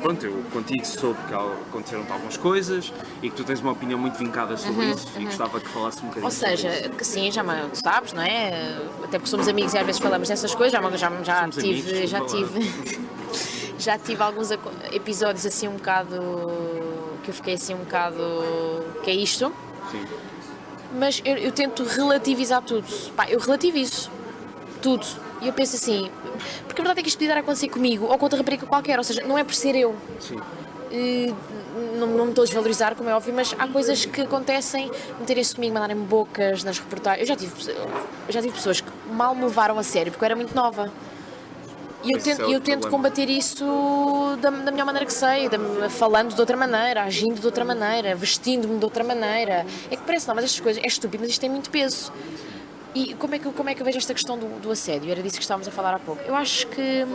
pronto, eu contigo soube que aconteceram algumas coisas e que tu tens uma opinião muito vincada sobre isso e gostava que falasses um bocadinho. Ou seja, que sim, já me sabes, não é? Até porque somos amigos e às vezes falamos dessas coisas, já tive alguns episódios assim um bocado que eu fiquei assim um bocado que é isto. Sim. Mas eu tento relativizar tudo. Pá, eu relativizo tudo. E eu penso assim, porque a verdade é que isto podia acontecer comigo ou com outra rapariga qualquer, ou seja, não é por ser eu. Sim. Não me estou a desvalorizar, como é óbvio, mas há coisas que acontecem, meterem-se comigo, mandarem-me bocas nas reportagens. Eu já tive pessoas que mal me levaram a sério porque eu era muito nova. E eu tento combater isso da melhor maneira que sei, falando de outra maneira, agindo de outra maneira, vestindo-me de outra maneira. É que parece, não, mas estas coisas é estúpido, mas isto tem muito peso. E como é que eu vejo esta questão do assédio? Era disso que estávamos a falar há pouco. Eu acho que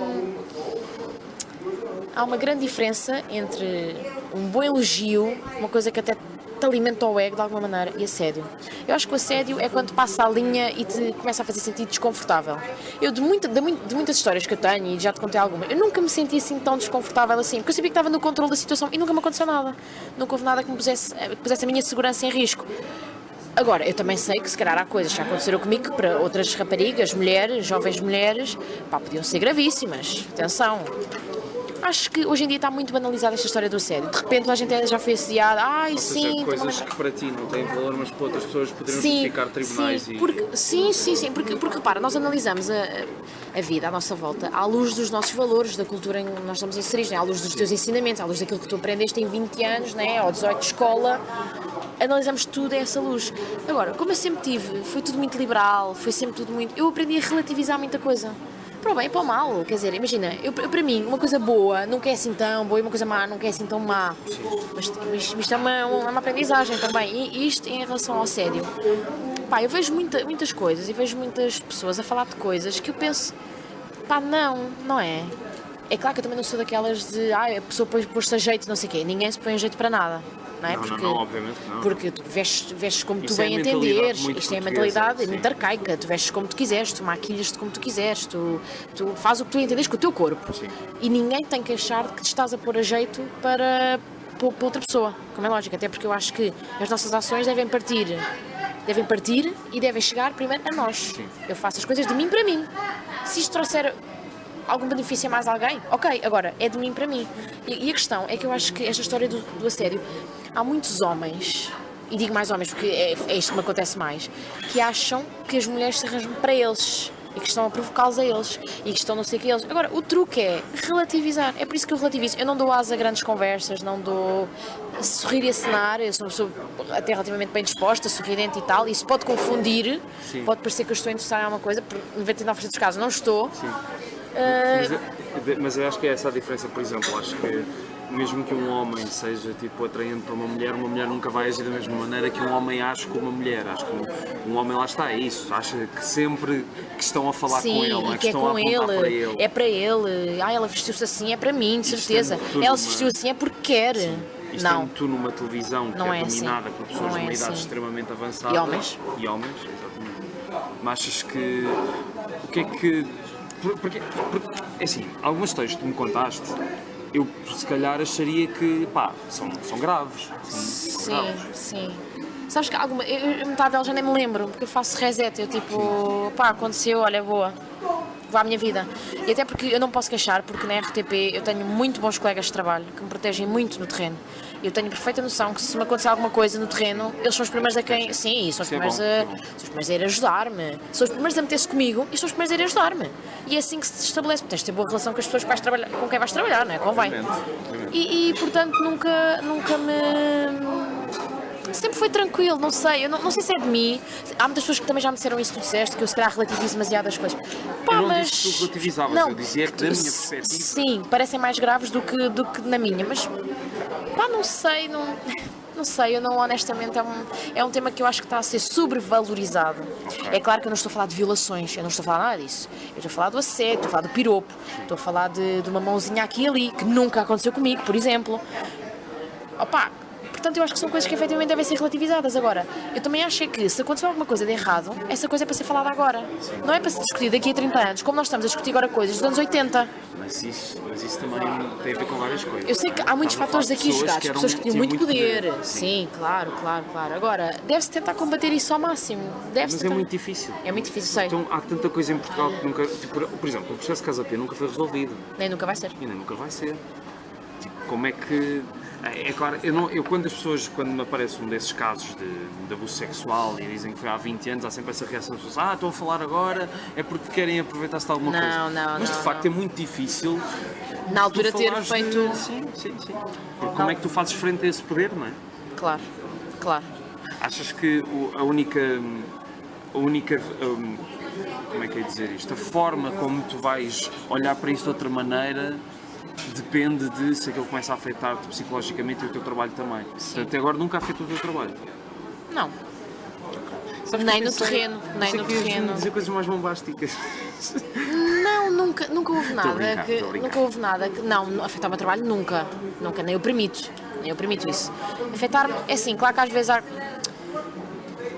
há uma grande diferença entre um bom elogio, uma coisa que até te alimenta o ego de alguma maneira, e assédio. Eu acho que o assédio é quando passa a linha e te começa a fazer sentir desconfortável. Eu, de muitas histórias que eu tenho, e já te contei algumas, eu nunca me senti assim tão desconfortável assim, porque eu sabia que estava no controle da situação e nunca me aconteceu nada. Nunca houve nada que me pusesse a minha segurança em risco. Agora, eu também sei que se calhar há coisas que já aconteceram comigo que para outras raparigas, mulheres, jovens mulheres, podiam ser gravíssimas. Atenção. Acho que hoje em dia está muito banalizada esta história do assédio. De repente a gente já foi assediada. Ai, sim. Coisas que para ti não têm valor, mas para outras pessoas poderiam justificar tribunais. Sim, porque repara, nós analisamos a vida à nossa volta à luz dos nossos valores, da cultura em que nós estamos inseridos, né? À luz dos teus ensinamentos, à luz daquilo que tu aprendeste em 20 anos, né? Ou 18 de escola. Analisamos tudo a essa luz. Agora, como eu sempre tive, foi tudo muito liberal, foi sempre tudo muito... Eu aprendi a relativizar muita coisa. Para o bem e para o mal, quer dizer, imagina, para mim, uma coisa boa nunca é assim tão boa e uma coisa má nunca é assim tão má. Mas isto é uma aprendizagem também. E isto em relação ao assédio. Eu vejo muitas coisas e vejo muitas pessoas a falar de coisas que eu penso... Pá, não é. É claro que eu também não sou daquelas de a pessoa pôs-se a jeito, não sei o quê. Ninguém se põe a jeito para nada. Não é? Não, obviamente que não. Porque tu vestes como tu Isso é bem a mentalidade entenderes. muito Isto é a portuguesa, mentalidade sim. muito arcaica. Tu vestes como tu quiseres, tu maquilhas-te como tu quiseres, tu fazes o que tu entendes com o teu corpo. Sim. E ninguém tem que achar que te estás a pôr a jeito para outra pessoa, como é lógico. Até porque eu acho que as nossas ações devem partir e devem chegar primeiro a nós. Sim. Eu faço as coisas de mim para mim. Se isto trouxer algum benefício a mais alguém, ok, agora é de mim para mim. E a questão é que eu acho que esta história do assédio, há muitos homens, e digo mais homens porque é isto que me acontece mais, que acham que as mulheres se arranjam para eles e que estão a provocá-los a eles e que estão não sei o que eles. Agora, o truque é relativizar. É por isso que eu relativizo. Eu não dou asa a grandes conversas, não dou sorrir e acenar. Eu sou uma pessoa até relativamente bem disposta, sorridente e tal. Isso pode confundir, Sim. pode parecer que eu estou interessada em alguma coisa, por 99% dos casos não estou. Sim. Mas eu acho que é essa a diferença, por exemplo, acho que mesmo que um homem seja tipo atraente para uma mulher nunca vai agir da mesma maneira que um homem age com uma mulher. Acho que um homem lá está, é isso, acha que sempre que estão a falar Sim, com ele, não é? que é estão a com apontar para ele. é para ele. Ela vestiu-se assim, é para mim, de Isto certeza. é tudo Ela se vestiu assim é porque quer. Isto Não. é tu numa televisão que Não é é assim. dominada por pessoas Não de é uma idade assim. extremamente avançada. E homens. E homens, exatamente. Mas achas que... O que é que... Porque é assim, algumas histórias que tu me contaste, eu se calhar acharia que, pá, são graves. São graves. Sim. Sabes que alguma. Metade delas já nem me lembro, porque eu faço reset. Eu tipo, pá, aconteceu, olha, vou à minha vida. E até porque eu não posso queixar, porque na RTP eu tenho muito bons colegas de trabalho que me protegem muito no terreno. Eu tenho perfeita noção que se me acontecer alguma coisa no terreno, eles são os primeiros a quem. Sim, são os primeiros a ir ajudar-me. São os primeiros a meter-se comigo e são os primeiros a ir ajudar-me. E é assim que se estabelece. Tens de ter boa relação com as pessoas com quem vais trabalhar, não é? Convém. E portanto nunca me. Sempre foi tranquilo, não sei, eu não sei se é de mim. Há muitas pessoas que também já me disseram isso que tu disseste, que eu se calhar relativizo demasiado as coisas. Pá, Eu não mas... disse que tu relativizavas, eu dizia que da minha perspectiva... Sim, parecem mais graves do que na minha, mas pá, não sei, eu não, honestamente, é um tema que eu acho que está a ser sobrevalorizado. Okay. É claro que eu não estou a falar de violações, eu não estou a falar nada disso. Eu estou a falar do assédio, estou a falar do piropo, estou a falar de uma mãozinha aqui e ali, que nunca aconteceu comigo, por exemplo. Opa, portanto, eu acho que são coisas que efetivamente devem ser relativizadas. Agora, eu também acho que se aconteceu alguma coisa de errado, essa coisa é para ser falada agora. Não é para se discutir daqui a 30 anos, como nós estamos a discutir agora coisas dos anos 80. Mas isso também tem a ver com várias coisas. Eu sei que há muitos fatores aqui jogados, pessoas que tinham muito poder. Sim, claro. Agora, deve-se tentar combater isso ao máximo. Mas é muito difícil. É muito difícil, sei. Então, há tanta coisa em Portugal que nunca... Tipo, por exemplo, o processo de Casa Pia nunca foi resolvido. Nem nunca vai ser. E nem nunca vai ser. Tipo, como é que... É claro, quando me aparece um desses casos de abuso sexual e dizem que foi há 20 anos, há sempre essa reação das pessoas, estou a falar agora, é porque querem aproveitar-se de alguma coisa. Mas de facto é muito difícil na altura ter feito... Sim. Porque como é que tu fazes frente a esse poder, não é? Claro. Achas que a única como é que é dizer isto? A forma como tu vais olhar para isso de outra maneira depende de se aquilo começa a afetar-te psicologicamente e o teu trabalho também. Portanto, até agora nunca afetou o teu trabalho. Não. Sabes nem no terreno. Dizer coisas mais bombásticas. Não, nunca houve nada. Tô brincando. Nunca houve nada que. Não, afetar o meu trabalho nunca. Nem eu permito isso. Afetar-me, é assim, claro que às vezes há.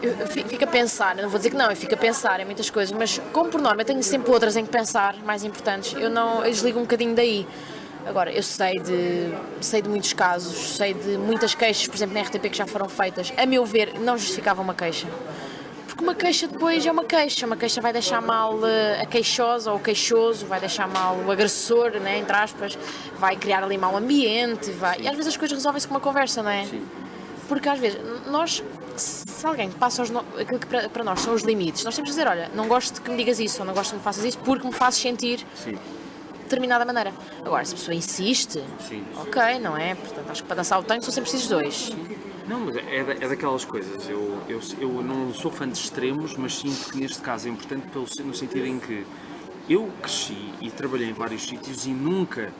Eu fico a pensar, não vou dizer que não, eu fico a pensar em muitas coisas, mas como por norma eu tenho sempre outras em que pensar, mais importantes, eu desligo um bocadinho daí. Agora, eu sei de muitos casos, sei de muitas queixas, por exemplo, na RTP que já foram feitas, a meu ver, não justificava uma queixa. Porque uma queixa depois é uma queixa vai deixar mal a queixosa ou o queixoso, vai deixar mal o agressor, né, entre aspas, vai criar ali mau ambiente, e às vezes as coisas resolvem-se com uma conversa, não é? Sim. Porque às vezes, se alguém passa aquilo que para nós são os limites, nós temos de dizer, olha, não gosto que me digas isso, ou não gosto que me faças isso, porque me fazes sentir de determinada maneira. Agora, se a pessoa insiste, ok, não é? Portanto, acho que para dançar o tango são sempre precisos dois. Não, mas é daquelas coisas. Eu não sou fã de extremos, mas sinto que neste caso é importante no sentido em que eu cresci e trabalhei em vários sítios e nunca,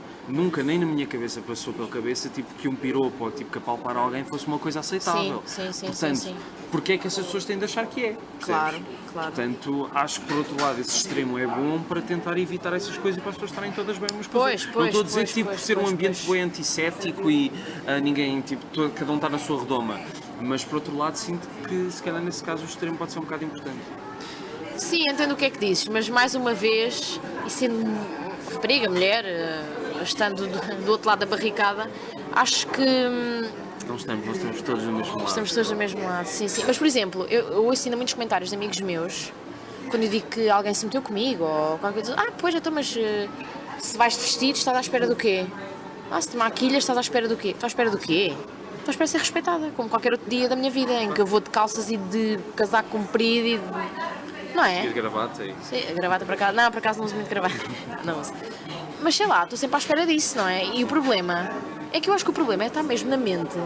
nem na minha cabeça passou pela cabeça tipo, que um piropo ou tipo, que apalpar alguém fosse uma coisa aceitável. Sim, Portanto, sim. porque é que essas pessoas têm de achar que é? Claro, percebes? claro. Portanto, acho que por outro lado esse extremo é bom para tentar evitar essas coisas e para as pessoas estarem todas bem umas com as outras. Não estou a dizer tipo, ser um ambiente bem antissético e ninguém, tipo, cada um está na sua redoma. Mas por outro lado sinto que se calhar nesse caso o extremo pode ser um bocado importante. Sim, entendo o que é que dizes, mas mais uma vez, e sendo rapariga, mulher, estando do outro lado da barricada, acho que Nós estamos todos no mesmo lado. estamos todos do mesmo lado, sim. Mas, por exemplo, eu ouço ainda muitos comentários de amigos meus, quando eu digo que alguém se meteu comigo, ou qualquer coisa, pois, então, mas se vais de vestido, estás à espera do quê? Se te maquilhas, estás à espera do quê? Estou à espera do quê? Estou à espera de ser respeitada, como qualquer outro dia da minha vida, em que eu vou de calças e de casaco comprido e de... Não é? E de gravata aí. Sim, a gravata para cá. Não, por acaso não uso muito gravata. Não uso. Mas sei lá, estou sempre à espera disso, não é? E o problema é que eu acho que o problema é estar mesmo na mente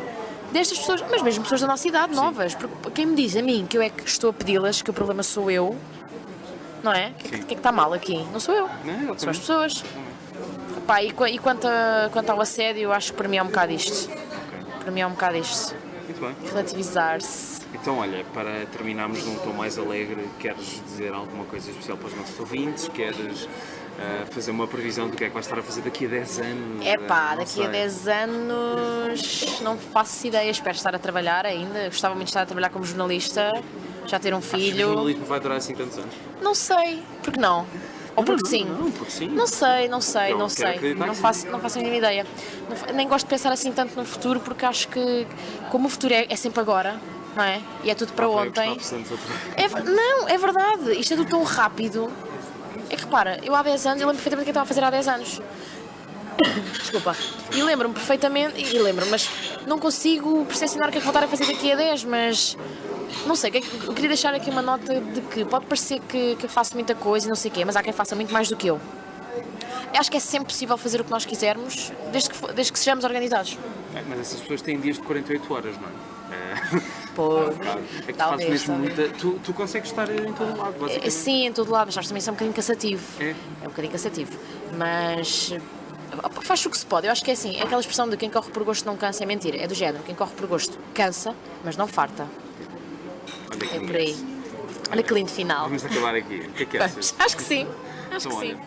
destas pessoas, mas mesmo pessoas da nossa idade, novas. Porque quem me diz a mim que eu é que estou a pedi-las, que o problema sou eu, não é? O que é que está mal aqui? Não sou eu. Não, são as pessoas. Pá, e quanto ao assédio, eu acho que para mim é um bocado isto. Para mim é um bocado isto. Muito bem. Relativizar-se. Então, olha, para terminarmos num tom mais alegre, queres dizer alguma coisa especial para os nossos ouvintes? Queres fazer uma previsão do que é que vais estar a fazer daqui a 10 anos? Daqui a 10 anos não faço ideia, espero estar a trabalhar ainda. Gostava muito de estar a trabalhar como jornalista, já ter um Achas que o filho. jornalismo vai durar assim tantos anos? Não sei, porque não? Ou porque sim? Não, porque sim. Não sei. Eu Não quero acreditar Não que faço a mínima ideia. Nem gosto de pensar assim tanto no futuro, porque acho que, como o futuro é sempre agora, não é? E é tudo para ontem. Não, é verdade. Isto é tudo tão rápido. É que repara, eu há 10 anos, eu lembro perfeitamente o que eu estava a fazer há 10 anos. Desculpa. E lembro-me perfeitamente, mas não consigo percepcionar o que é que vou estar a fazer daqui a 10, mas não sei, eu queria deixar aqui uma nota de que pode parecer que eu faço muita coisa e não sei o quê, mas há quem faça muito mais do que eu. Eu acho que é sempre possível fazer o que nós quisermos, desde que sejamos organizados. Mas essas pessoas têm dias de 48 horas, não é? Pô, é que fazes mesmo muita. Tu consegues estar em todo lado, basicamente. Sim, em todo lado, mas sabes, também isso é um bocadinho cansativo. É um bocadinho cansativo. Mas faz o que se pode. Eu acho que é assim, é aquela expressão de quem corre por gosto não cansa, é mentira. É do género, quem corre por gosto cansa, mas não farta. Olha que É por aí. Olha que lindo final. Vamos acabar aqui. O que é que achas? Acho que sim. Acho Então, que olha, sim.